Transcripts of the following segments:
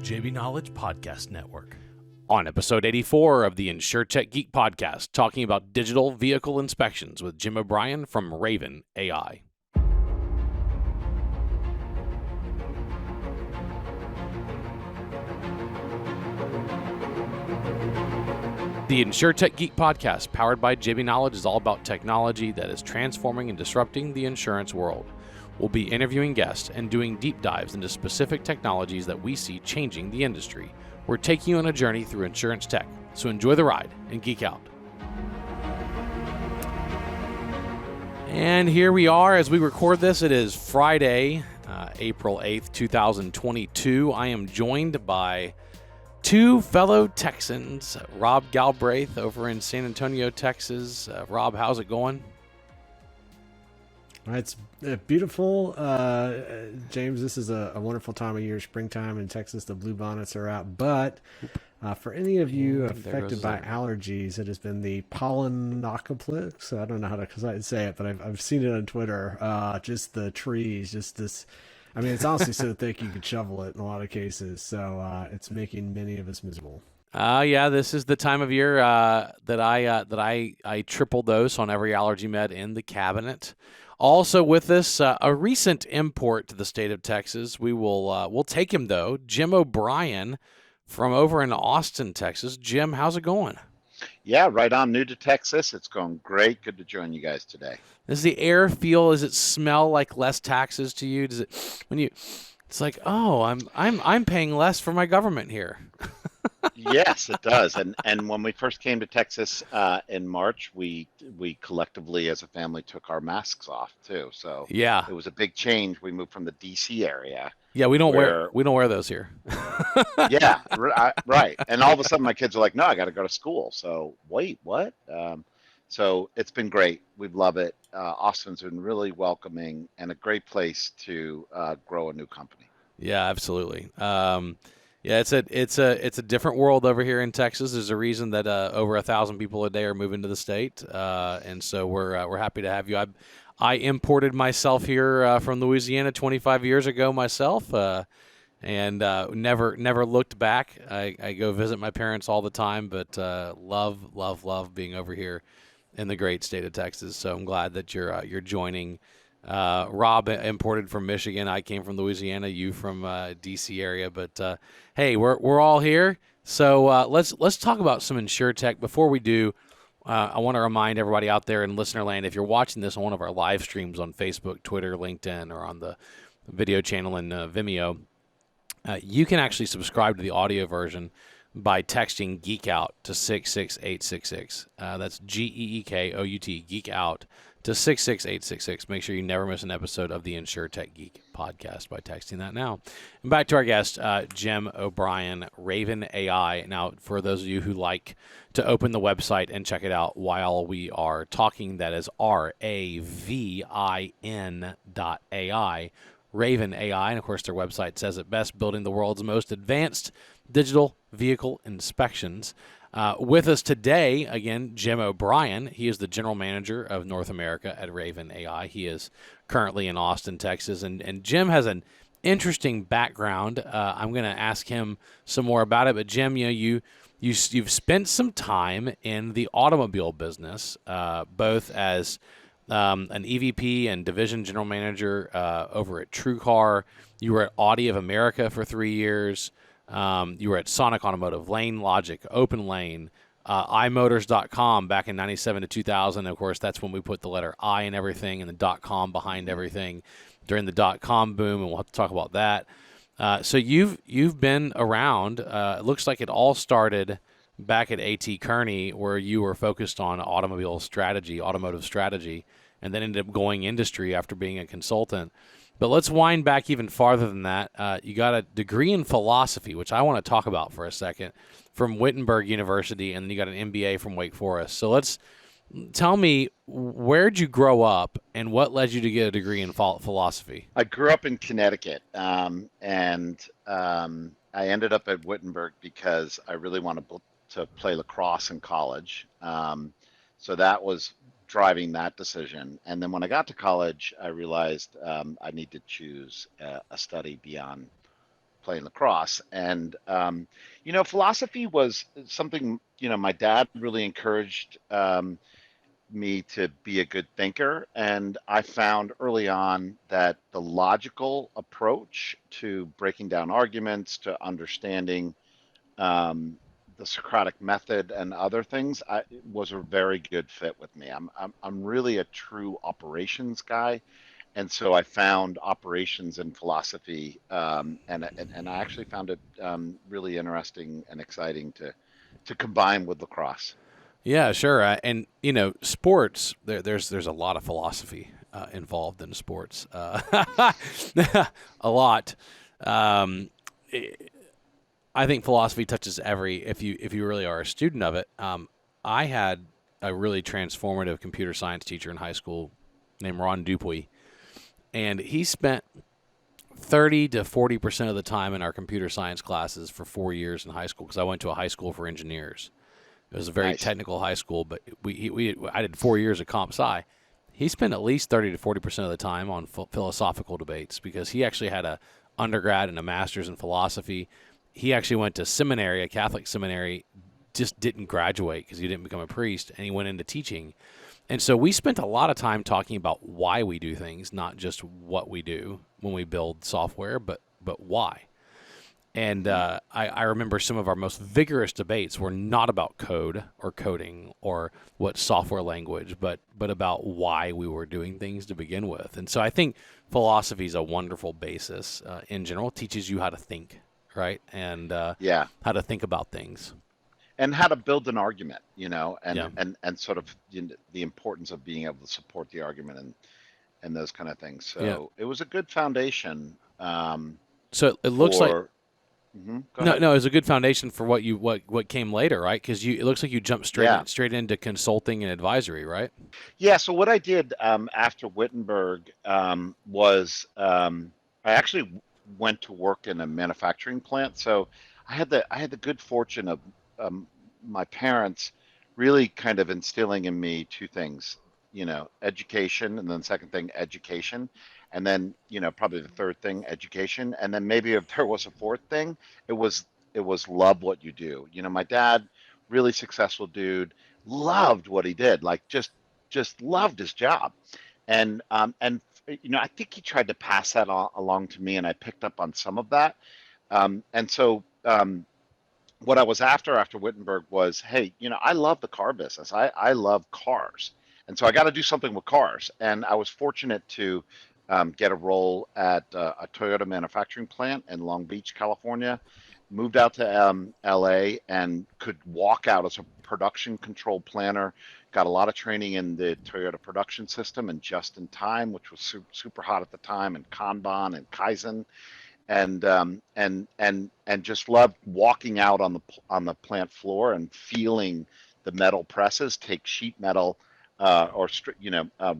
JB Knowledge Podcast Network. On episode 84 of the Insurtech Geek Podcast, talking about digital vehicle inspections with Jim O'Brien from Ravin AI. The Insurtech Geek Podcast, powered by JB Knowledge, is all about technology that is transforming and disrupting the insurance world. We'll be interviewing guests and doing deep dives into specific technologies that we see changing the industry. We're taking you on a journey through insurance tech, so enjoy the ride and geek out. And here we are as we record this. It is Friday, April 8th, 2022. I am joined by two fellow Texans, Rob Galbraith over in San Antonio, Texas. Rob, how's it going? It's beautiful, James. This is a wonderful time of year, springtime in Texas. The bluebonnets are out, but for any of you affected by allergies, it has been the pollen-ocalypse. I don't know how to say it, but I've seen it on Twitter. Just the trees, just this. I mean, it's honestly so thick you could shovel it in a lot of cases. So it's making many of us miserable. Yeah, this is the time of year that I triple dose on every allergy med in the cabinet. Also with us, a recent import to the state of Texas. We'll take him though. Jim O'Brien from over in Austin, Texas. Jim, how's it going? Yeah, right on. New to Texas. It's going great. Good to join you guys today. Does the air feel? Does it smell like less taxes to you? Does it It's like, oh, I'm paying less for my government here. Yes, it does. And when we first came to Texas in March, we collectively as a family took our masks off too. So yeah, it was a big change. We moved from the DC area. Yeah, we don't wear those here. Yeah, right. And all of a sudden, my kids are like, "No, I got to go to school." So wait, what? So it's been great. We love it. Austin's been really welcoming and a great place to grow a new company. Yeah, absolutely. Yeah, it's a different world over here in Texas. There's a reason that over 1,000 people a day are moving to the state, and so we're happy to have you. I imported myself here from Louisiana 25 years ago myself, and never looked back. I go visit my parents all the time, but love being over here in the great state of Texas. So I'm glad that you're joining. Rob imported from Michigan. I came from Louisiana. You from DC area. But hey, we're all here. So let's talk about some Insurtech. Before we do, I want to remind everybody out there in listener land, if you're watching this on one of our live streams on Facebook, Twitter, LinkedIn, or on the video channel in Vimeo, you can actually subscribe to the audio version by texting Geek Out to 66866. That's GEEKOUT, Geek Out, to 66866. Make sure you never miss an episode of the Insurtech Geek Podcast by texting that now. And back to our guest, Jim O'Brien, Ravin AI. Now, for those of you who like to open the website and check it out while we are talking, that is RAVIN.ai, Ravin AI. And, of course, their website says it best, building the world's most advanced digital vehicle inspections. With us today, again, Jim O'Brien. He is the general manager of North America at Ravin AI. He is currently in Austin, Texas, and Jim has an interesting background. I'm going to ask him some more about it, but Jim, you've spent some time in the automobile business, both as an EVP and division general manager over at TrueCar. You were at Audi of America for 3 years. You were at Sonic Automotive, Lane Logic, Open Lane, iMotors.com back in 97 to 2000. Of course, that's when we put the letter I in everything and the .com behind everything during the .com boom, and we'll have to talk about that. So you've been around. It looks like it all started back at A.T. Kearney, where you were focused on automotive strategy, and then ended up going industry after being a consultant. But let's wind back even farther than that. You got a degree in philosophy, which I want to talk about for a second, from Wittenberg University, and then you got an MBA from Wake Forest. So tell me, where'd you grow up, and what led you to get a degree in philosophy? I grew up in Connecticut, and I ended up at Wittenberg because I really wanted to play lacrosse in college. So that was driving that decision. And then when I got to college, I realized I need to choose a study beyond playing lacrosse. And philosophy was something, my dad really encouraged me to be a good thinker. And I found early on that the logical approach to breaking down arguments, to understanding um, the Socratic method and other things, was a very good fit with me. I'm really a true operations guy, and so I found operations in philosophy, and I actually found it really interesting and exciting to combine with lacrosse. Yeah, sure. And sports. There's a lot of philosophy involved in sports. A lot. Um, I think philosophy touches every. If you really are a student of it. I had a really transformative computer science teacher in high school named Ron Dupuy, and he spent 30 to 40% of the time in our computer science classes for 4 years in high school, because I went to a high school for engineers. It was a very Nice. technical high school, but I did 4 years of comp sci. He spent at least 30 to 40% of the time on philosophical debates, because he actually had a undergrad and a master's in philosophy. He actually went to seminary, a Catholic seminary, just didn't graduate because he didn't become a priest, and he went into teaching. And so we spent a lot of time talking about why we do things, not just what we do when we build software, but why. And I remember some of our most vigorous debates were not about code or coding or what software language, but about why we were doing things to begin with. And so I think philosophy is a wonderful basis in general. It teaches you how to think, right? And Yeah. how to think about things. And how to build an argument, and Yeah. and sort of the importance of being able to support the argument and those kind of things. Yeah. So it was a good foundation So it looks like for. Go no, ahead. no, it was a good foundation for what came later, right? Because it looks like you jumped Yeah. straight into consulting and advisory, right? Yeah. So what I did after Wittenberg was I actually went to work in a manufacturing plant. So I had the good fortune of um, my parents really kind of instilling in me two things, education, and then second thing, education, and then probably the third thing, education, and then maybe if there was a fourth thing, it was it was love what you do. My dad, really successful dude, loved what he did, like just loved his job, and I think he tried to pass that along to me, and I picked up on some of that, and so. What I was after Wittenberg was, hey, I love the car business. I love cars. And so I got to do something with cars. And I was fortunate to get a role at a Toyota manufacturing plant in Long Beach, California. Moved out to LA and could walk out as a production control planner. Got a lot of training in the Toyota production system and just in time, which was super hot at the time, and Kanban and Kaizen, and just loved walking out on the plant floor and feeling the metal presses take sheet metal or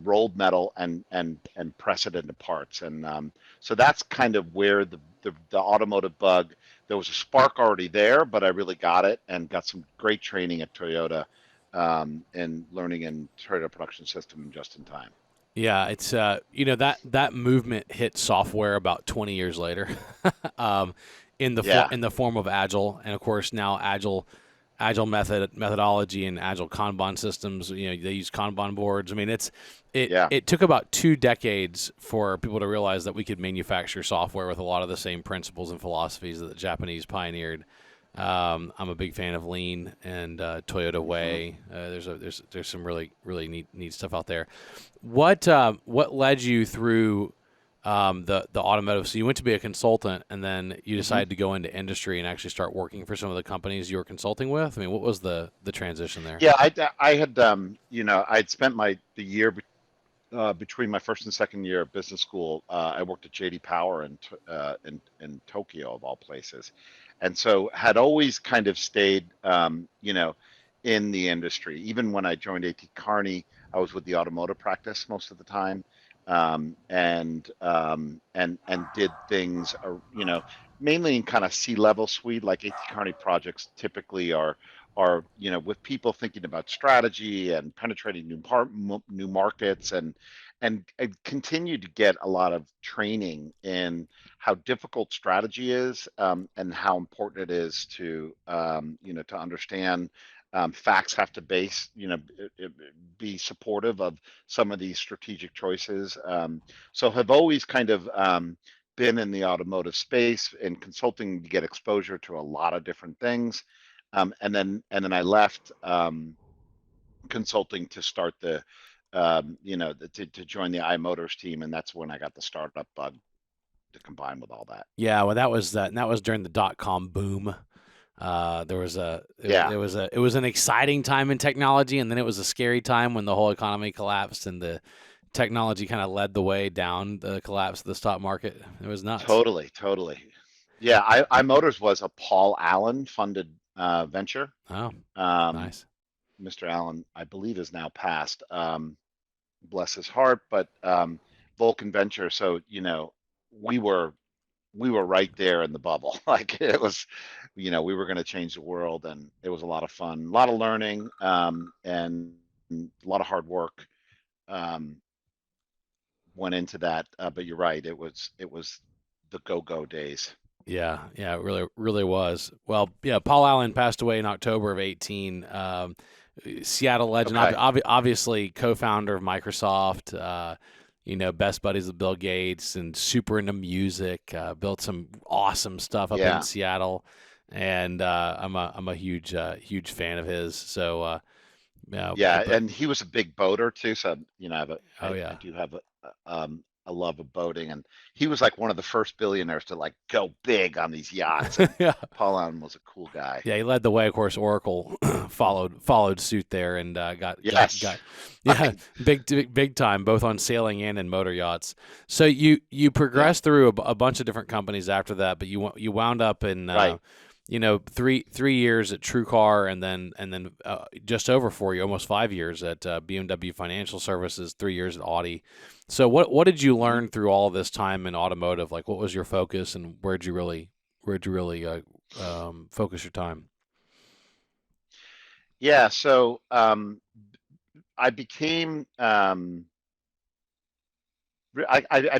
rolled metal and press it into parts. And so that's kind of where the automotive bug. There was a spark already there, but I really got it and got some great training at Toyota and learning in Toyota production system just in time. Yeah, it's that movement hit software about 20 years later, in the Yeah. in the form of Agile, and of course now Agile methodology and Agile Kanban systems. They use Kanban boards. I mean, Yeah. it took about 2 decades for people to realize that we could manufacture software with a lot of the same principles and philosophies that the Japanese pioneered. I'm a big fan of Lean and Toyota Way. There's some really neat stuff out there. What led you through the automotive? So you went to be a consultant, and then you decided to go into industry and actually start working for some of the companies you were consulting with. I mean, what was the transition there? Yeah, I had I'd spent the year between my first and second year of business school. I worked at JD Power in Tokyo, of all places, and so had always kind of stayed in the industry. Even when I joined AT Kearney, I was with the automotive practice most of the time, and did things mainly in kind of C-level suite. Like AT Kearney projects typically are with people thinking about strategy and penetrating new markets, and continue to get a lot of training in how difficult strategy is, and how important it is to to understand, facts have to be supportive of some of these strategic choices. So have always kind of been in the automotive space in consulting to get exposure to a lot of different things. And then I left consulting to start to join the iMotors team, and that's when I got the startup bug to combine with all that. Yeah, well, that was during the .com boom. There was Yeah, it was an exciting time in technology, and then it was a scary time when the whole economy collapsed and the technology kind of led the way down the collapse of the stock market. It was nuts. totally. Yeah, iMotors was a Paul Allen funded venture. Oh, Um, nice. Mr. Allen, I believe, is now passed. Bless his heart, but Vulcan Venture. So we were we were right there in the bubble. Like it was, we were going to change the world, and it was a lot of fun, a lot of learning, and a lot of hard work um, went into that. But you're right, it was the go-go days. Yeah, it really was. Well, yeah, Paul Allen passed away in October of 18. Seattle legend, Okay. obviously co-founder of Microsoft. Best buddies with Bill Gates and super into music. Built some awesome stuff up in Yeah. Seattle, and I'm a huge fan of his. So Yeah, but and he was a big boater too. So oh I yeah, do have a love of boating, and he was like one of the first billionaires to like go big on these yachts. And yeah. Paul Allen was a cool guy. Yeah, he led the way. Of course, Oracle followed suit there and Yes, yeah, big time, both on sailing and in motor yachts. So you yeah, progressed through a bunch of different companies after that, but you wound up in right. 3 years at TrueCar, and then just over 4 years, almost 5 years at BMW Financial Services, 3 years at Audi. So what did you Mhm. learn through all of this time in automotive? Like, what was your focus, and where'd you really focus your time? Yeah, so I became I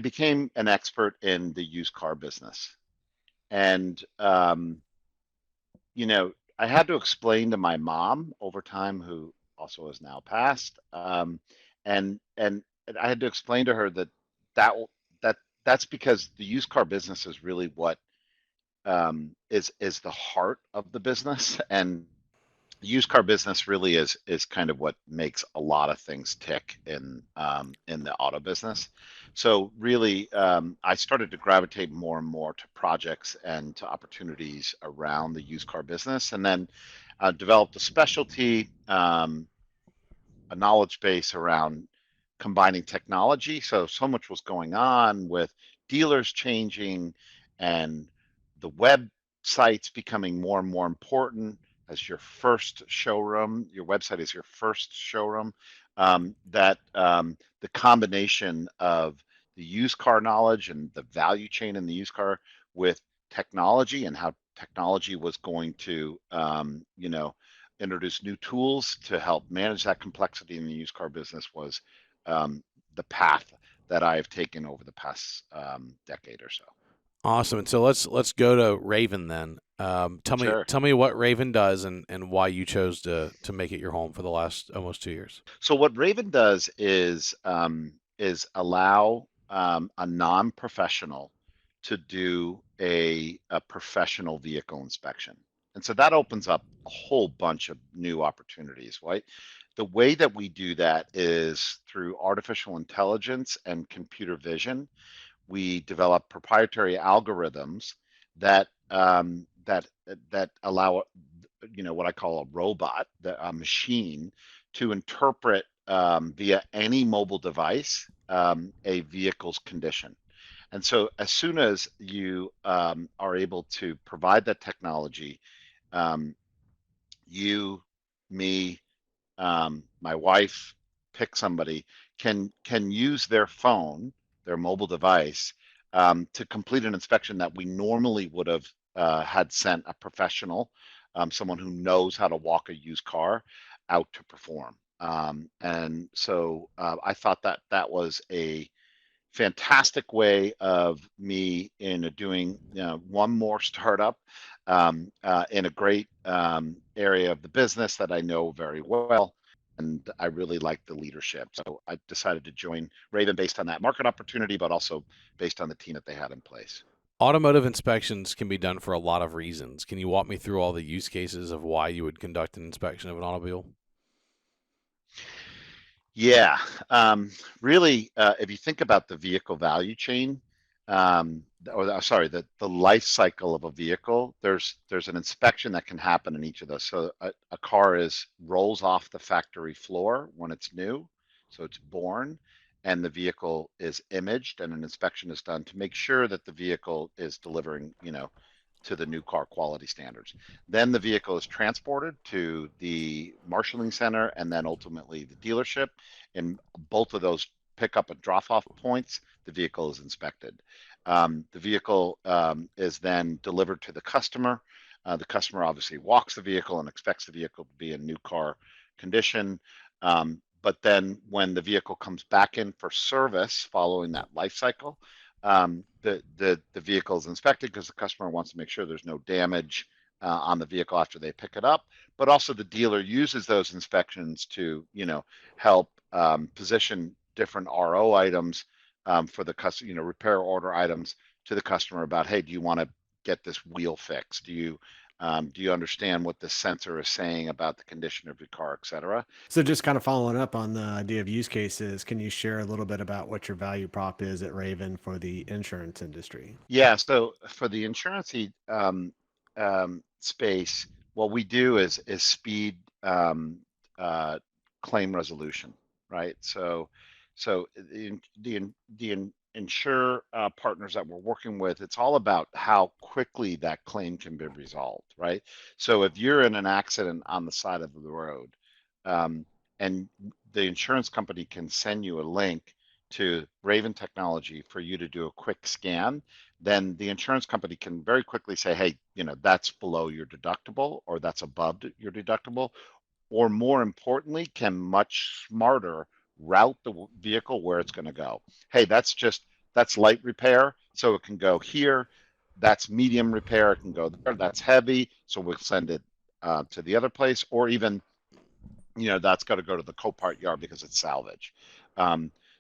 became an expert in the used car business, and I had to explain to my mom over time, who also has now passed, and I had to explain to her that that that's because the used car business is really what is the heart of the business, and used car business really is kind of what makes a lot of things tick in the auto business. So really, I started to gravitate more and more to projects and to opportunities around the used car business, and then developed a specialty, a knowledge base around combining technology. So much was going on with dealers changing and the websites becoming more and more important as your first showroom. Your website is your first showroom. That the combination of the used car knowledge and the value chain in the used car with technology, and how technology was going to introduce new tools to help manage that complexity in the used car business was um, the path that I've taken over the past decade or so. Awesome. And so let's go to Raven then. Sure. Tell me what Raven does and why you chose to make it your home for the last almost 2 years. So what Raven does is allow a non-professional to do a professional vehicle inspection. And so that opens up a whole bunch of new opportunities, right? The way that we do that is through artificial intelligence and computer vision. We develop proprietary algorithms that allow what I call a robot, a machine, to interpret via any mobile device a vehicle's condition. And so as soon as you are able to provide that technology, um, you, me, my wife, pick somebody, can use their phone, their mobile device, to complete an inspection that we normally would have had sent a professional, someone who knows how to walk a used car, out to perform. And so I thought that that was a fantastic way of me in doing one more startup in a great area of the business that I know very well. And I really like the leadership. So I decided to join Raven based on that market opportunity, but also based on the team that they had in place. Automotive inspections can be done for a lot of reasons. Can you walk me through all the use cases of why you would conduct an inspection of an automobile? Yeah, really, if you think about the vehicle value chain, sorry, the life cycle of a vehicle, there's an inspection that can happen in each of those. So a car rolls off the factory floor when it's new, so it's born, and the vehicle is imaged, and an inspection is done to make sure that the vehicle is delivering, to the new car quality standards. Then the vehicle is transported to the marshaling center and then ultimately the dealership. In both of those pickup and drop off points, the vehicle is inspected. The vehicle is then delivered to the customer. The customer obviously walks the vehicle and expects the vehicle to be in new car condition. But then when the vehicle comes back in for service following that life cycle, the vehicle is inspected because the customer wants to make sure there's no damage on the vehicle after they pick it up. But also the dealer uses those inspections to, help position different RO items for the customer, repair order items to the customer about, hey, do you want to get this wheel fixed? Do you understand what the sensor is saying about the condition of your car, et cetera? So just kind of following up on the idea of use cases, can you share a little bit about what your value prop is at Raven for the insurance industry? Yeah, so for the insurance space, what we do is speed uh, claim resolution, right? So the insure partners that we're working with, it's all about how quickly that claim can be resolved, right? So if you're in an accident on the side of the road, um, and the insurance company can send you a link to Raven technology for you to do a quick scan, then the insurance company can very quickly say, hey, that's below your deductible or that's above your deductible, or more importantly, can much smarter route the vehicle where it's going to go. Hey, that's light repair, so it can go here. That's medium repair, it can go there. That's heavy, so we'll send it to the other place, or even that's got to go to the Copart yard because it's salvage.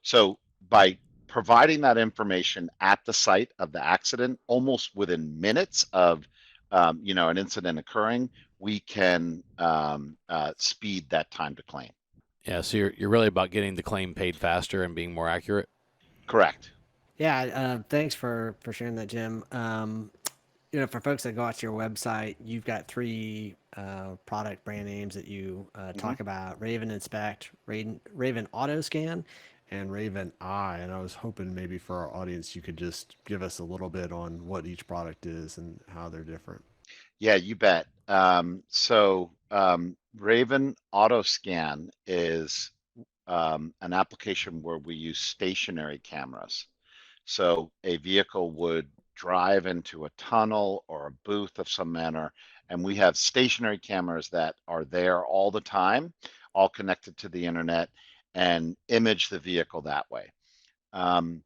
So by providing that information at the site of the accident, almost within minutes of an incident occurring, we can speed that time to claim. Yeah, so you're really about getting the claim paid faster and being more accurate. Correct. Yeah, thanks for sharing that, Jim. For folks that go out to your website, you've got three product brand names that you Mm-hmm. talk about: Raven Inspect, Raven Auto Scan, and Raven AI. And I was hoping maybe for our audience, you could just give us a little bit on what each product is and how they're different. Yeah, you bet. Raven Auto Scan is an application where we use stationary cameras. So a vehicle would drive into a tunnel or a booth of some manner, and we have stationary cameras that are there all the time, all connected to the internet, and image the vehicle that way. Um,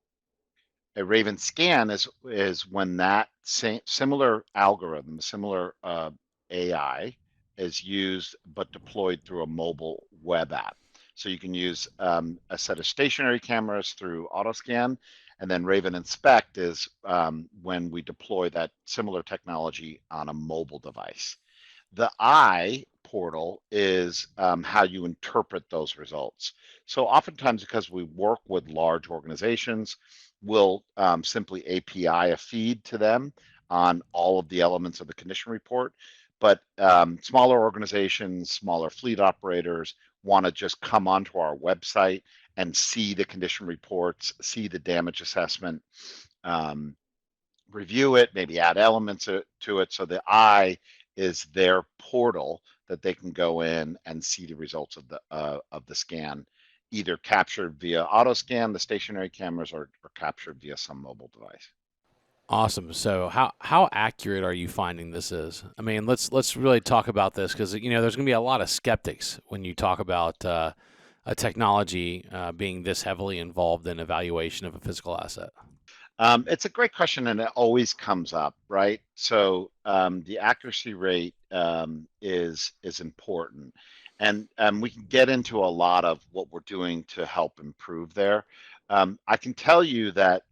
a Raven scan is when that similar algorithm, similar AI is used but deployed through a mobile web app. So you can use a set of stationary cameras through AutoScan, and then Raven Inspect is when we deploy that similar technology on a mobile device. The I portal is how you interpret those results. So oftentimes, because we work with large organizations, we'll simply API a feed to them on all of the elements of the condition report. But smaller organizations, smaller fleet operators want to just come onto our website and see the condition reports, see the damage assessment, um, review it, maybe add elements to it. So the I is their portal that they can go in and see the results of the scan, either captured via auto scan, the stationary cameras, or captured via some mobile device. Awesome. So how accurate are you finding this is? I mean, let's really talk about this because there's going to be a lot of skeptics when you talk about a technology being this heavily involved in evaluation of a physical asset. It's a great question, and it always comes up, right? So the accuracy rate is important, and we can get into a lot of what we're doing to help improve there. I can tell you that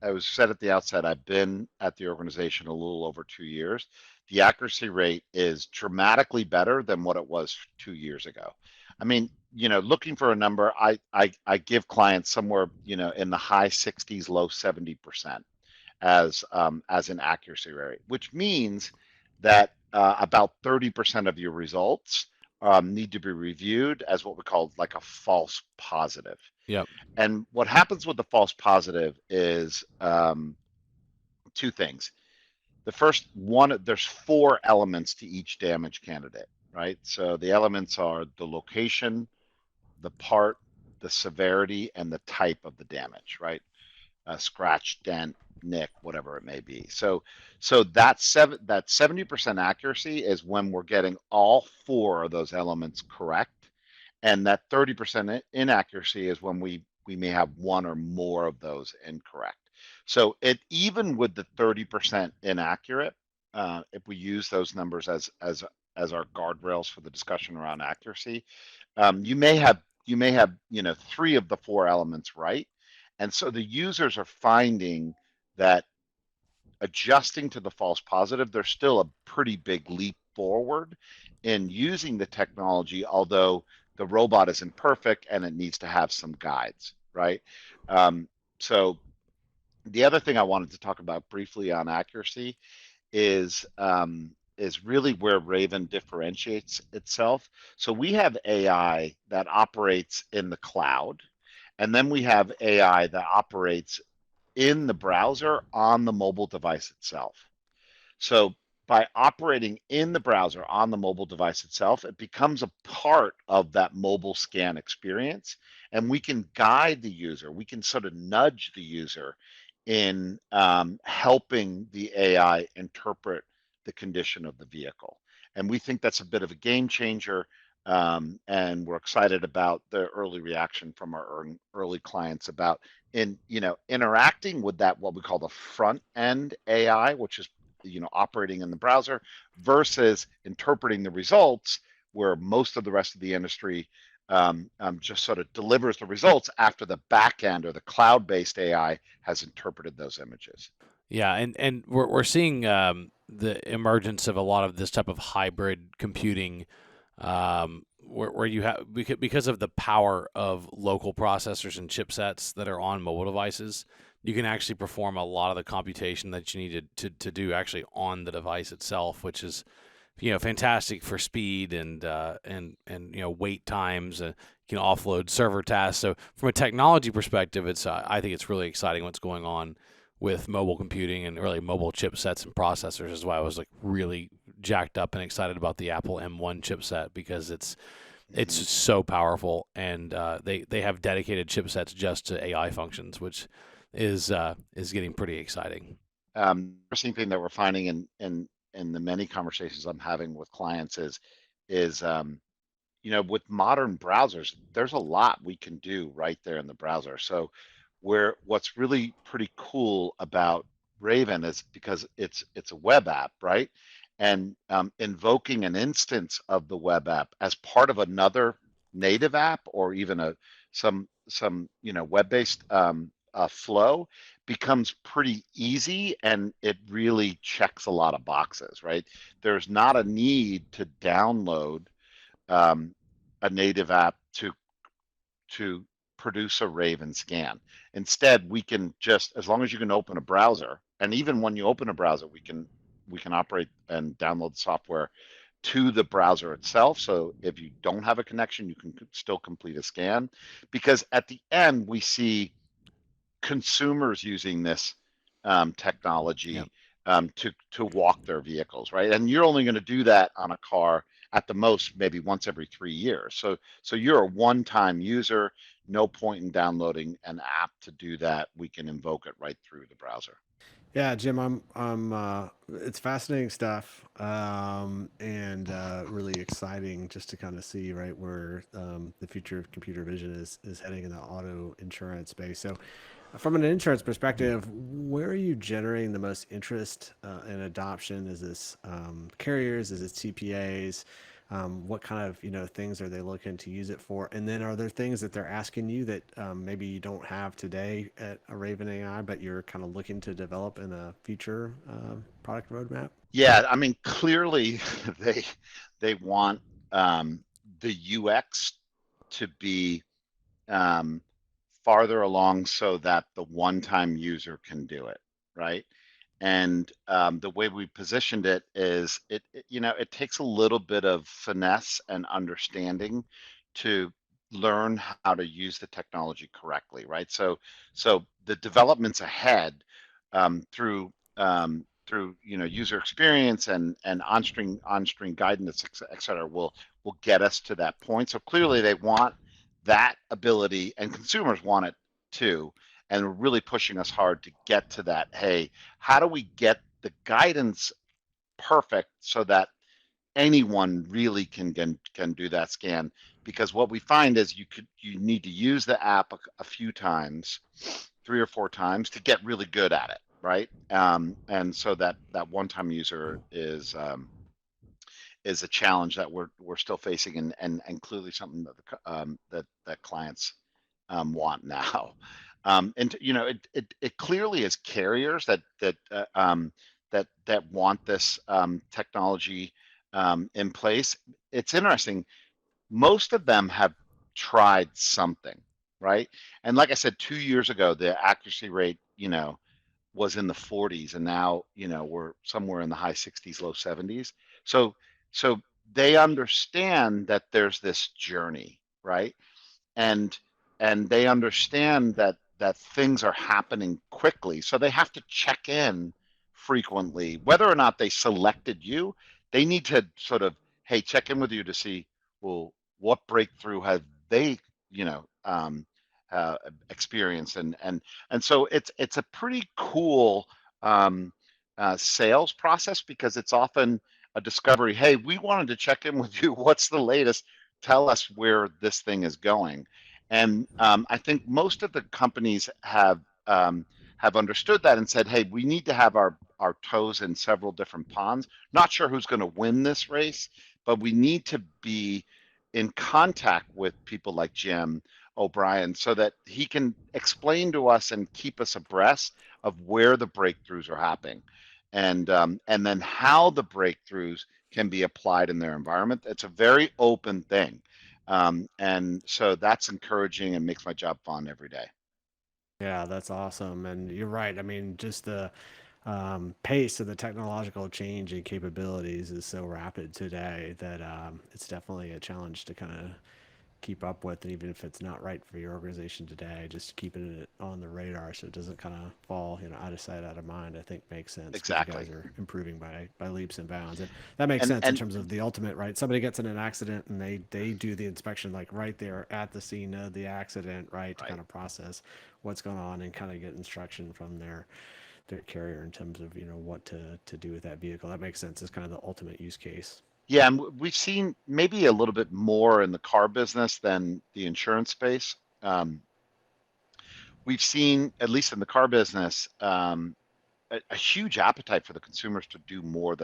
I was said at the outset, I've been at the organization a little over 2 years. The accuracy rate is dramatically better than what it was 2 years ago. I mean, looking for a number, I give clients somewhere, in the high 60s, low 70% as an accuracy rate, which means that about 30% of your results need to be reviewed as what we call like a false positive. Yep. And what happens with the false positive is two things. The first one, there's four elements to each damage candidate, right? So the elements are the location, the part, the severity, and the type of the damage, right? Scratch, dent, nick, whatever it may be. So that 70% accuracy is when we're getting all four of those elements correct, and that 30% inaccuracy is when we may have one or more of those incorrect. So even with the 30% inaccurate, if we use those numbers as our guardrails for the discussion around accuracy, you may have three of the four elements right, and so the users are finding that adjusting to the false positive, there's still a pretty big leap forward in using the technology, although the robot isn't perfect and it needs to have some guides, right? So the other thing I wanted to talk about briefly on accuracy is really where Raven differentiates itself. So we have AI that operates in the cloud, and then we have AI that operates in the browser on the mobile device itself. So by operating in the browser on the mobile device itself, it becomes a part of that mobile scan experience, and we can guide the user. We can sort of nudge the user in helping the AI interpret the condition of the vehicle. And we think that's a bit of a game changer. And we're excited about the early reaction from our early clients about interacting with that, what we call the front end AI, which is operating in the browser, versus interpreting the results, where most of the rest of the industry just sort of delivers the results after the back end or the cloud-based AI has interpreted those images. Yeah, and we're seeing the emergence of a lot of this type of hybrid computing, where you have because of the power of local processors and chipsets that are on mobile devices, you can actually perform a lot of the computation that you need to do actually on the device itself, which is fantastic for speed and wait times. You can offload server tasks. So from a technology perspective, it's I think it's really exciting what's going on with mobile computing and really mobile chipsets and processors. Is why I was like really jacked up and excited about the Apple M1 chipset, because it's so powerful, and they have dedicated chipsets just to AI functions, which is getting pretty exciting. The interesting thing that we're finding in the many conversations I'm having with clients is with modern browsers, there's a lot we can do right there in the browser. So what's really pretty cool about Raven is because it's a web app, right? And invoking an instance of the web app as part of another native app, or even some web-based flow, becomes pretty easy, and it really checks a lot of boxes, right? There's not a need to download a native app to produce a Raven scan. Instead, we can just, as long as you can open a browser, and even when you open a browser, we can operate and download the software to the browser itself. So if you don't have a connection, you can still complete a scan, because at the end we see consumers using this technology to walk their vehicles, right? And you're only going to do that on a car at the most maybe once every 3 years. So you're a one-time user. No point in downloading an app to do that. We can invoke it right through the browser. Yeah, Jim, it's fascinating stuff, and really exciting just to kind of see right where the future of computer vision is heading in the auto insurance space. So, from an insurance perspective, where are you generating the most interest and adoption? Is this carriers? Is it CPAs? What kind of things are they looking to use it for? And then are there things that they're asking you that maybe you don't have today at a Raven AI, but you're kind of looking to develop in a future product roadmap? Yeah, I mean, clearly they they want um, the UX to be um, farther along so that the one-time user can do it, right? And the way we positioned it is it takes a little bit of finesse and understanding to learn how to use the technology correctly, right? So the developments ahead through user experience and on-screen guidance, et cetera, will get us to that point. So clearly they want that ability, and consumers want it too, and we're really pushing us hard to get to that. Hey, how do we get the guidance perfect so that anyone really can do that scan? Because what we find is you need to use the app a few times, 3 or 4 times, to get really good at it, right? And so that one-time user is a challenge that we're still facing, and clearly something that that clients want now. And it clearly is carriers that want this technology in place. It's interesting. Most of them have tried something, right? And like I said, 2 years ago, the accuracy rate, was in the 40s, and now, we're somewhere in the high 60s, low 70s. So they understand that there's this journey, right? and and they understand that things are happening quickly, so they have to check in frequently. Whether or not they selected you, they need to sort of, hey, check in with you to see, well, what breakthrough have they you know experienced. And so it's a pretty cool sales process, because it's often a discovery. Hey, we wanted to check in with you. What's the latest? Tell us where this thing is going. And I think most of the companies have understood that and said, hey, we need to have our toes in several different ponds. Not sure who's going to win this race, but we need to be in contact with people like Jim O'Brien so that he can explain to us and keep us abreast of where the breakthroughs are happening, and then how the breakthroughs can be applied in their environment. It's a very open thing. And so that's encouraging and makes my job fun every day. Yeah, that's awesome. And you're right. I mean, just the pace of the technological change and capabilities is so rapid today that it's definitely a challenge to kind of keep up with. And even if it's not right for your organization today, just keeping it on the radar so it doesn't kind of fall, out of sight, out of mind, I think makes sense because you guys Exactly. are improving by leaps and bounds. And that makes And sense in and terms of the ultimate, right? Somebody gets in an accident and they do the inspection like right there at the scene of the accident, right? To right. kind of process what's going on and kind of get instruction from their carrier in terms of, what to do with that vehicle. That makes sense. It's kind of the ultimate use case. Yeah, and we've seen maybe a little bit more in the car business than the insurance space. We've seen, at least in the car business, a huge appetite for the consumers to do more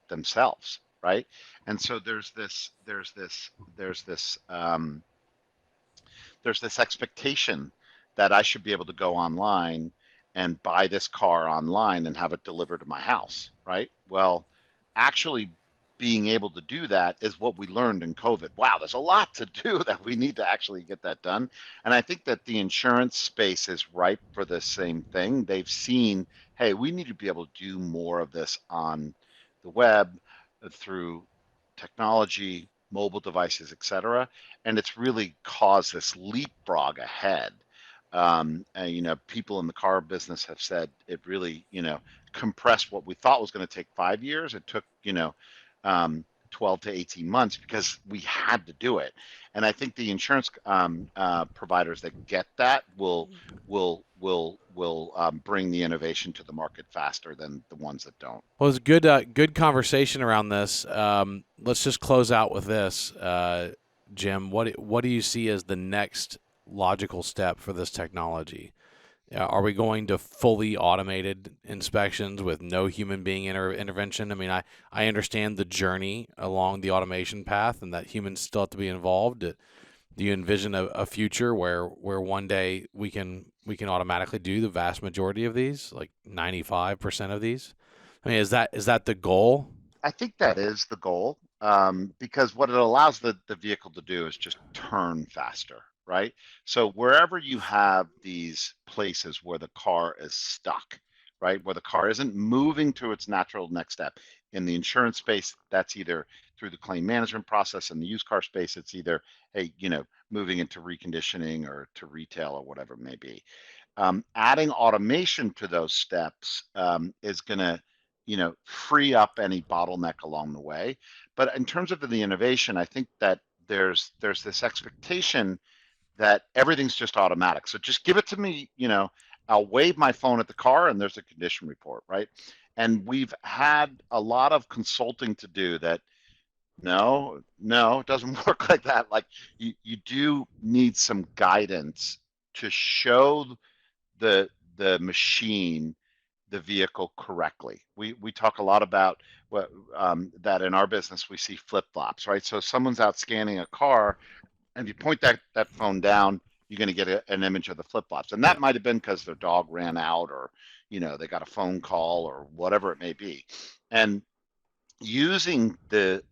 themselves, right? And so there's this expectation that I should be able to go online and buy this car online and have it delivered to my house, right? Well, actually being able to do that is what we learned in COVID. Wow, there's a lot to do that we need to actually get that done. And I think that the insurance space is ripe for the same thing. They've seen, hey, we need to be able to do more of this on the web, through technology, mobile devices, et cetera. And it's really caused this leapfrog ahead. And, people in the car business have said it really, compressed what we thought was going to take 5 years. It took, 12 to 18 months because we had to do it. And I think the insurance providers that get that will bring the innovation to the market faster than the ones that don't. Well, it's good conversation around this. Let's just close out with this, Jim. What do you see as the next logical step for this technology? Are we going to fully automated inspections with no human being intervention? I mean, I understand the journey along the automation path and that humans still have to be involved. Do you envision a future where one day we can automatically do the vast majority of these, like 95% of these? I mean, is that the goal? I think that is the goal, because what it allows the vehicle to do is just turn faster, right? So wherever you have these places where the car is stuck, right, where the car isn't moving to its natural next step, in the insurance space, that's either through the claim management process. In the used car space, it's either, hey, moving into reconditioning or to retail or whatever it may be. Adding automation to those steps is going to free up any bottleneck along the way. But in terms of the innovation, I think that there's this expectation that everything's just automatic. So just give it to me, I'll wave my phone at the car and there's a condition report, right? And we've had a lot of consulting to do that. No, it doesn't work like that. Like you do need some guidance to show the machine the vehicle correctly. We talk a lot about what that in our business we see flip-flops, right? So if someone's out scanning a car and you point that phone down, you're going to get an image of the flip-flops. And that might have been because their dog ran out or they got a phone call or whatever it may be. And using the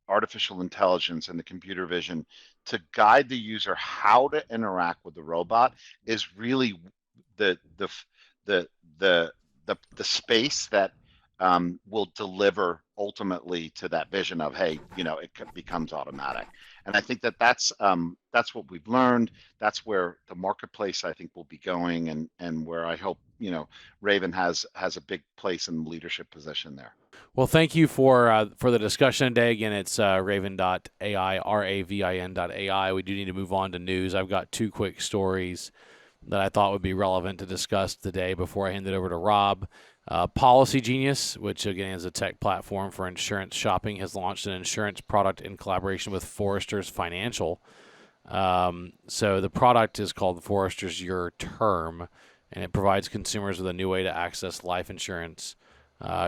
artificial intelligence and the computer vision to guide the user how to interact with the robot is really the space that will deliver ultimately to that vision of, hey, it becomes automatic. And I think that's what we've learned. That's where the marketplace, I think, will be going, and where I hope Ravin has a big place in leadership position there. Well, thank you for the discussion today. Again, it's Ravin.ai, RAVIN.ai. We do need to move on to news. I've got two quick stories that I thought would be relevant to discuss today before I hand it over to Rob. Policy Genius, which again is a tech platform for insurance shopping, has launched an insurance product in collaboration with Forrester's Financial. So the product is called Forrester's Your Term, and it provides consumers with a new way to access life insurance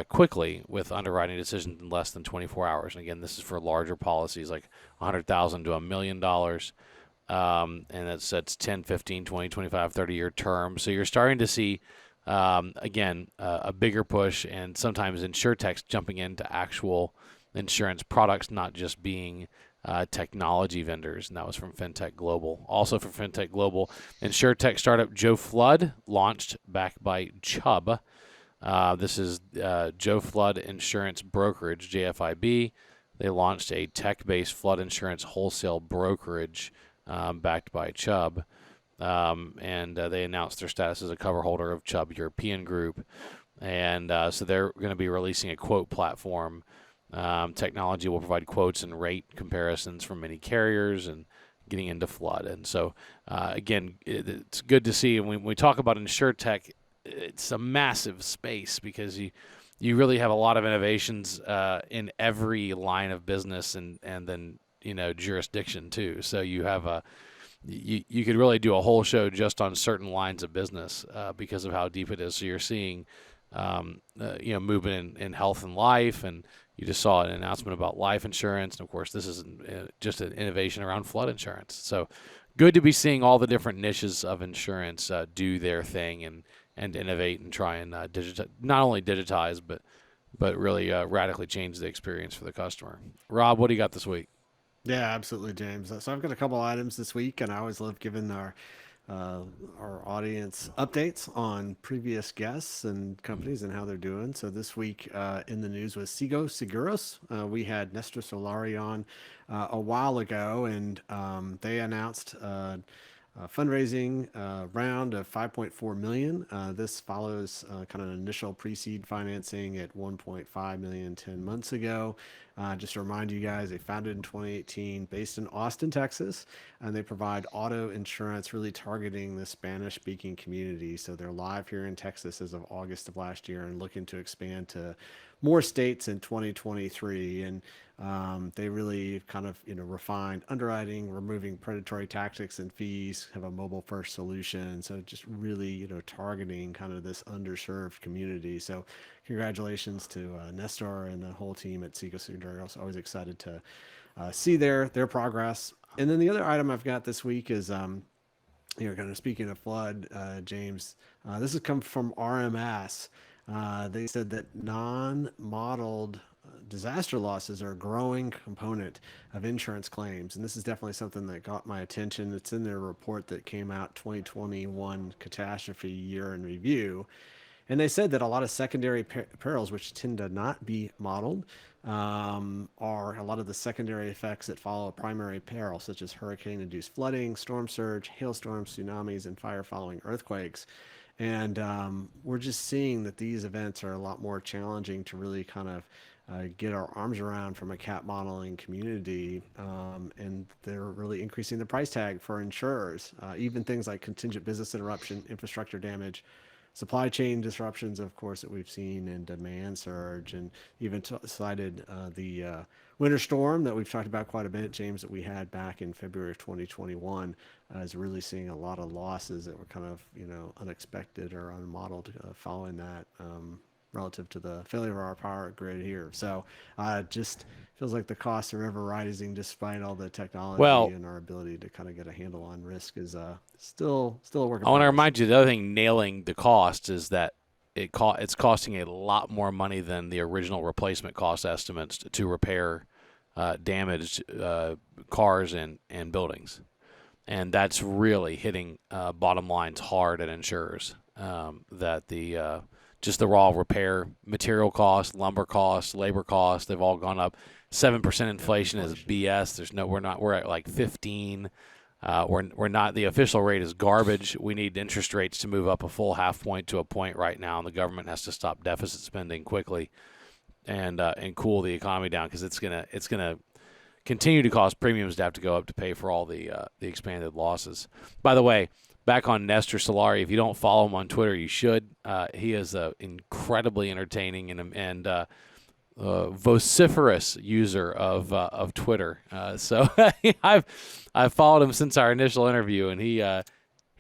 quickly with underwriting decisions in less than 24 hours. And again, this is for larger policies like $100,000 to $1 million. And that's 10, 15, 20, 25, 30-year terms. So you're starting to see, again, a bigger push, and sometimes Insurtech's jumping into actual insurance products, not just being technology vendors. And that was from FinTech Global. Also from FinTech Global, Insurtech startup Joe Flood, launched backed by Chubb. This is Joe Flood Insurance Brokerage, JFIB. They launched a tech-based flood insurance wholesale brokerage backed by Chubb, and they announced their status as a cover holder of Chubb European Group, and so they're going to be releasing a quote platform. Technology will provide quotes and rate comparisons from many carriers and getting into flood. And so, again, it's good to see. And when we talk about Insurtech, it's a massive space because you really have a lot of innovations in every line of business and then jurisdiction too. So you have you could really do a whole show just on certain lines of business because of how deep it is. So you're seeing movement in health and life, and you just saw an announcement about life insurance, and of course this is just an innovation around flood insurance. So good to be seeing all the different niches of insurance do their thing and innovate and try and not only digitize but really radically change the experience for the customer. Rob, what do you got this week? Yeah, absolutely, James. So I've got a couple items this week, and I always love giving our audience updates on previous guests and companies and how they're doing. So this week in the news was Sigo Seguros. We had Nestor Solari on a while ago, and they announced a fundraising round of 5.4 million. This follows kind of an initial pre-seed financing at 1.5 million 10 months ago. Just to remind you guys, they founded in 2018, based in Austin, Texas, and they provide auto insurance really targeting the Spanish-speaking community. So they're live here in Texas as of August of last year and looking to expand to more states in 2023. And they really kind of refined underwriting, removing predatory tactics and fees, have a mobile first solution. So just really targeting kind of this underserved community. So congratulations to Nestor and the whole team at Seco Securities. Always excited to see their progress. And then the other item I've got this week is kind of speaking of flood, James. This has come from RMS. They said that non-modeled disaster losses are a growing component of insurance claims, and this is definitely something that got my attention. It's in their report that came out, 2021 catastrophe year in review, and they said that a lot of secondary perils, which tend to not be modeled, are a lot of the secondary effects that follow a primary peril, such as hurricane-induced flooding, storm surge, hailstorms, tsunamis, and fire following earthquakes. And we're just seeing that these events are a lot more challenging to really kind of get our arms around from a cat modeling community. And they're really increasing the price tag for insurers. Even things like contingent business interruption, infrastructure damage, supply chain disruptions, of course, that we've seen, and demand surge, and even cited the winter storm that we've talked about quite a bit, James, that we had back in February of 2021, is really seeing a lot of losses that were kind of unexpected or unmodeled following that, relative to the failure of our power grid here. So just feels like the costs are ever rising despite all the technology, and our ability to kind of get a handle on risk is still a work in progress. I want to remind you, the other thing nailing the cost is that it's costing a lot more money than the original replacement cost estimates to repair damaged cars and buildings. And that's really hitting bottom lines hard at insurers, that the just the raw repair material costs, lumber costs, labor costs, they've all gone up. 7% inflation is BS. We're at like 15. We're not, the official rate is garbage. We need interest rates to move up a full half point to a point right now, and the government has to stop deficit spending quickly and cool the economy down, because it's gonna continue to cause premiums to have to go up to pay for all the expanded losses. By the way, back on Nestor Solari, if you don't follow him on Twitter, you should. He is an incredibly entertaining and vociferous user of Twitter. So I've followed him since our initial interview, and he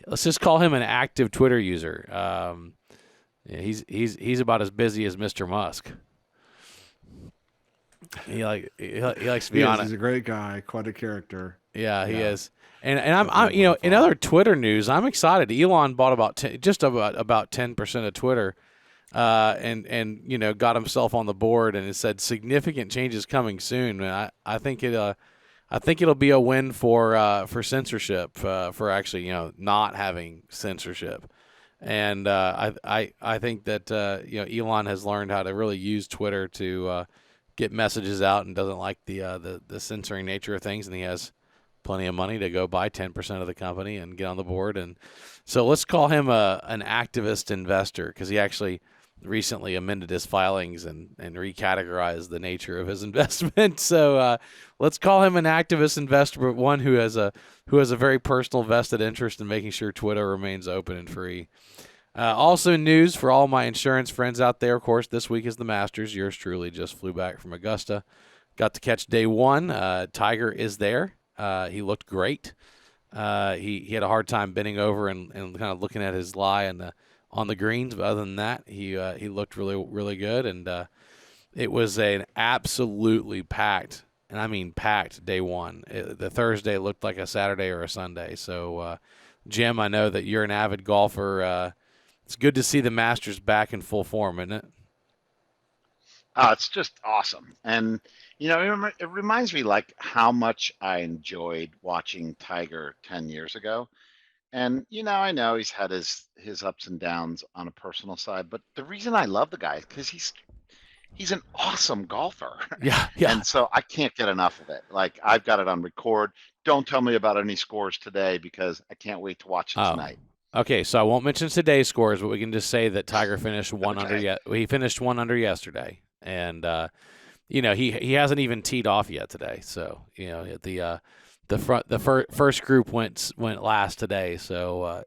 let's just call him an active Twitter user. He's about as busy as Mr. Musk. He likes to be on it. He's a great guy, quite a character. Yeah, he is. And I'm in other Twitter news, I'm excited. Elon bought about 10% of Twitter, and got himself on the board, and it said significant changes coming soon. And I think it'll be a win for censorship, for actually not having censorship. And I think that Elon has learned how to really use Twitter to get messages out, and doesn't like the censoring nature of things, and he has plenty of money to go buy 10% of the company and get on the board. And so let's call him an activist investor, because he actually recently amended his filings and recategorized the nature of his investment. So let's call him an activist investor, but one who has a very personal vested interest in making sure Twitter remains open and free. Also news for all my insurance friends out there, of course, this week is the Masters. Yours truly just flew back from Augusta. Got to catch day one. Tiger is there. He looked great. He had a hard time bending over and kind of looking at his lie on the greens, but other than that, he looked really, really good. And it was an absolutely packed, and I mean packed, day one. The Thursday looked like a Saturday or a Sunday. So, Jim, I know that you're an avid golfer. It's good to see the Masters back in full form, isn't it? It's just awesome. And, it reminds me like how much I enjoyed watching Tiger 10 years ago. And, I know he's had his ups and downs on a personal side, but the reason I love the guy is because he's an awesome golfer. Yeah. And so I can't get enough of it. Like, I've got it on record. Don't tell me about any scores today, because I can't wait to watch it tonight. Okay, so I won't mention today's scores, but we can just say that Tiger finished one under. He finished one under yesterday, and he hasn't even teed off yet today. So the first group went last today. So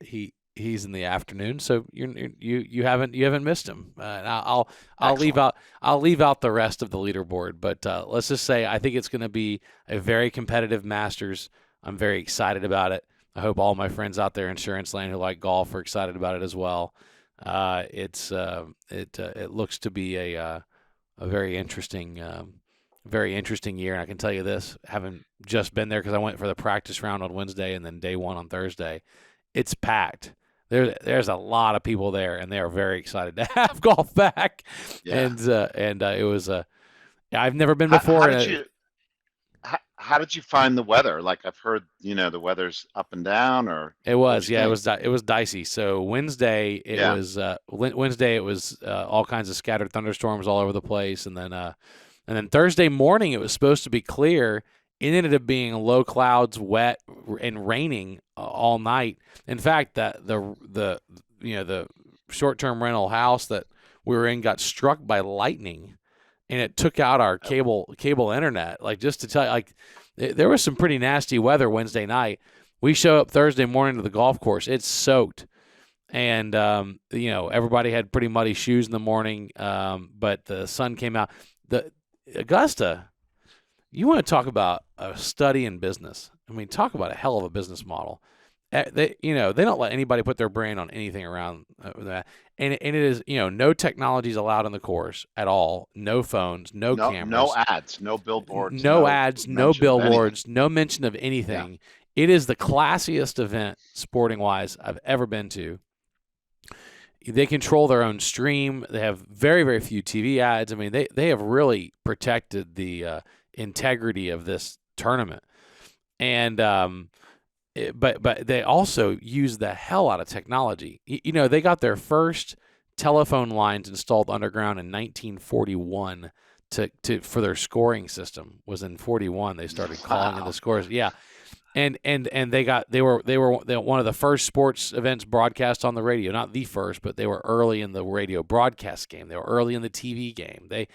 he's in the afternoon. So you haven't missed him. And I'll leave out the rest of the leaderboard. But let's just say I think it's going to be a very competitive Masters. I'm very excited about it. I hope all my friends out there in insurance land who like golf are excited about it as well. It looks to be a very interesting year. And I can tell you this, having just been there because I went for the practice round on Wednesday and then day one on Thursday, it's packed. There's a lot of people there, and they are very excited to have golf back. Yeah. And it was I've never been before. How did you find the weather? Like I've heard, the weather's up and down, or it was dicey. So Wednesday it was all kinds of scattered thunderstorms all over the place, and then Thursday morning it was supposed to be clear. It ended up being low clouds, wet, and raining all night. In fact, the short-term rental house that we were in got struck by lightning, and it took out our cable internet. Like, just to tell you, like, there was some pretty nasty weather Wednesday night. We show up Thursday morning to the golf course. It's soaked, and everybody had pretty muddy shoes in the morning. But the sun came out. The Augusta. You want to talk about a study in business? I mean, talk about a hell of a business model. They don't let anybody put their brand on anything around that, and it is no technology is allowed on the course at all. No phones, no cameras, no ads, no billboards, no ads, no billboards, no mention of anything. Yeah. It is the classiest event sporting wise I've ever been to. They control their own stream. They have very, very few TV ads. I mean, they have really protected the integrity of this tournament, and but they also use the hell out of technology. They got their first telephone lines installed underground in 1941 for their scoring system. Was in 41 they started calling in the scores. Yeah. And they were one of the first sports events broadcast on the radio. Not the first, but they were early in the radio broadcast game. They were early in the TV game. They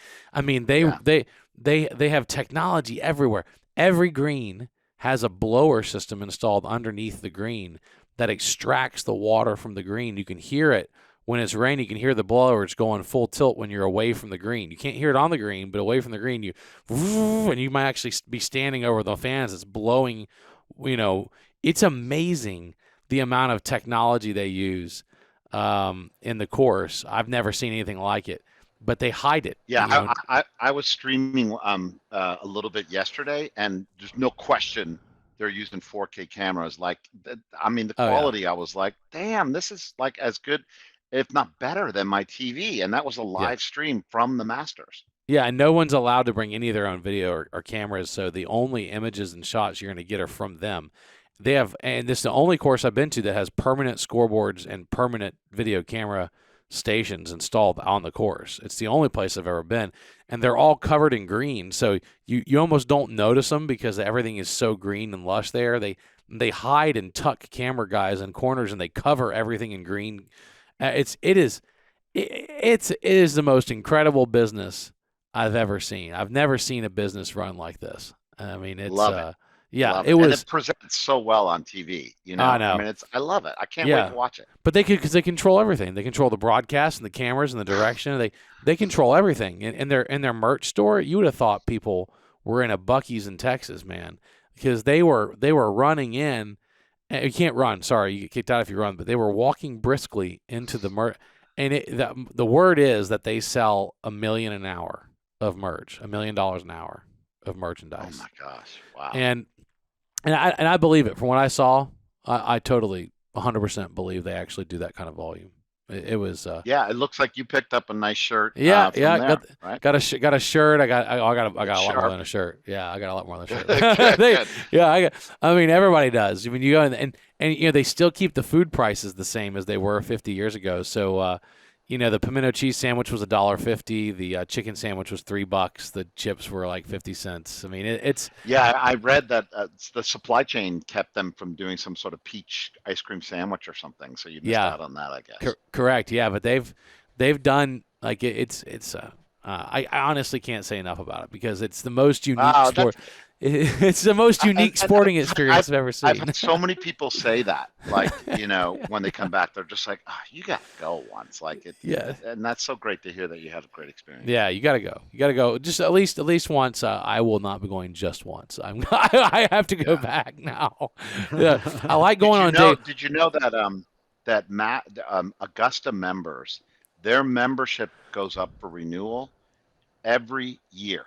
have technology everywhere. Every green has a blower system installed underneath the green that extracts the water from the green. You can hear it when it's raining. You can hear the blowers going full tilt when you're away from the green. You can't hear it on the green, but away from the green, and you might actually be standing over the fans. It's blowing. It's amazing the amount of technology they use in the course. I've never seen anything like it, but they hide it. Yeah, I was streaming a little bit yesterday, and there's no question they're using 4K cameras. Like, the quality, I was like, damn, this is like as good, if not better, than my TV. And that was a live stream from the Masters. Yeah, and no one's allowed to bring any of their own video or cameras, so the only images and shots you're going to get are from them. They have, and this is the only course I've been to that has permanent scoreboards and permanent video camera stations installed on the course. It's the only place I've ever been, and they're all covered in green, so you almost don't notice them because everything is so green and lush there. They hide and tuck camera guys in corners, and they cover everything in green. It is the most incredible business I've ever seen. I've never seen a business run like this. I mean, it's love it. Yeah, love it was. And it presents so well on TV. I know. I mean, I love it. I can't wait to watch it. But because they control everything. They control the broadcast and the cameras and the direction. They control everything. In their merch store, you would have thought people were in a Buc-ee's in Texas, man, because they were running in. And you can't run. Sorry, you get kicked out if you run. But they were walking briskly into the merch. And the word is that they sell $1 million an hour of merch, $1 million an hour of merchandise. Oh my gosh! Wow. And I believe it. From what I saw, I totally 100% believe they actually do that kind of volume. It was. Yeah, it looks like you picked up a nice shirt. Yeah, there, got a shirt. I got a lot more than a shirt. Yeah, I got a lot more than a shirt. Good. Yeah, everybody does. I mean, you go and they still keep the food prices the same as they were 50 years ago. So. The pimento cheese sandwich was $1.50. The chicken sandwich was $3. The chips were like 50 cents. I mean, it's. Yeah, I read that the supply chain kept them from doing some sort of peach ice cream sandwich or something. So you missed out on that, I guess. Correct. Yeah, but they've done like it's. I honestly can't say enough about it because it's the most unique Wow, sport. It's the most unique sporting experience I've ever I've seen. had so many people say that, like, when they come back, they're just like, oh, you got to go once. Like Yeah. and that's so great to hear that you had a great experience. Yeah, you gotta go. You gotta go. Just at least once. I will not be going just once. I have to go back now. Yeah, I like going on date. Did you know that Augusta members, their membership goes up for renewal every year.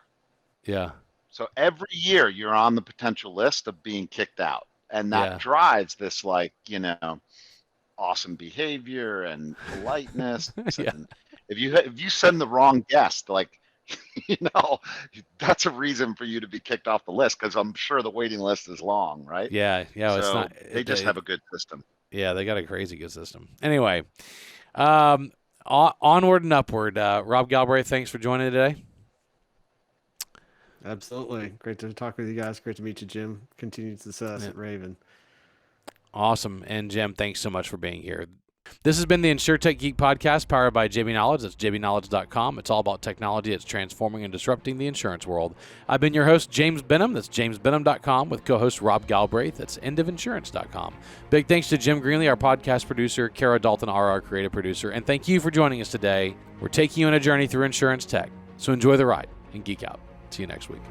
Yeah. So every year you're on the potential list of being kicked out. And that drives this, like, awesome behavior and politeness. Yeah. And if you send the wrong guest, like, that's a reason for you to be kicked off the list, because I'm sure the waiting list is long, right? Yeah. Yeah. So It's not. they just have a good system. Yeah, they got a crazy good system. Anyway, onward and upward. Rob Galbraith, thanks for joining today. Absolutely. Great to talk with you guys. Great to meet you, Jim. Continued success at Ravin. Awesome. And Jim, thanks so much for being here. This has been the Insurtech Geek Podcast powered by JB Knowledge. That's jbknowledge.com. It's all about technology. It's transforming and disrupting the insurance world. I've been your host, James Benham. That's jamesbenham.com with co-host Rob Galbraith. That's endofinsurance.com. Big thanks to Jim Greenlee, our podcast producer, Kara Dalton, our creative producer, and thank you for joining us today. We're taking you on a journey through insurance tech. So enjoy the ride and geek out. See you next week.